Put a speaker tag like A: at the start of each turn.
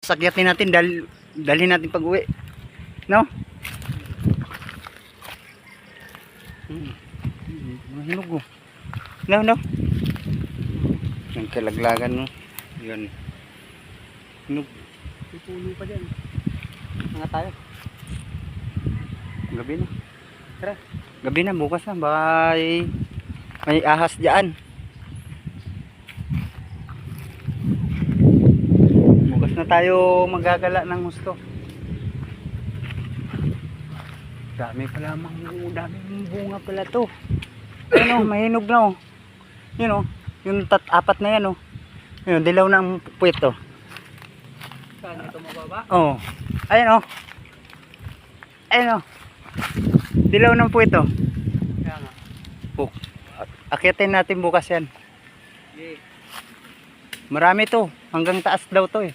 A: Sakyatin natin, dalhin natin pag uwi. No? Hinog oh. No. Yung kalaglagan no. Yun. Hinog.
B: May puno pa dyan. Mga tayo.
A: Gabi na.
B: Tara.
A: Gabi na, bukas na. Baka may ahas dyan. Bukas na tayo magagala ng gusto. Dami pala daming bunga pala to. Ayun oh, mahinog na oh. Yun oh, yung apat na yan oh. Yun, dilaw ng puwet oh.
B: Saan ito mababa?
A: Oh. Ayun oh. Ayun oh. Dilaw ng puwet oh.
B: Kaya nga.
A: Akyatin natin bukas yan.
B: Okay.
A: Marami to, hanggang taas daw to eh.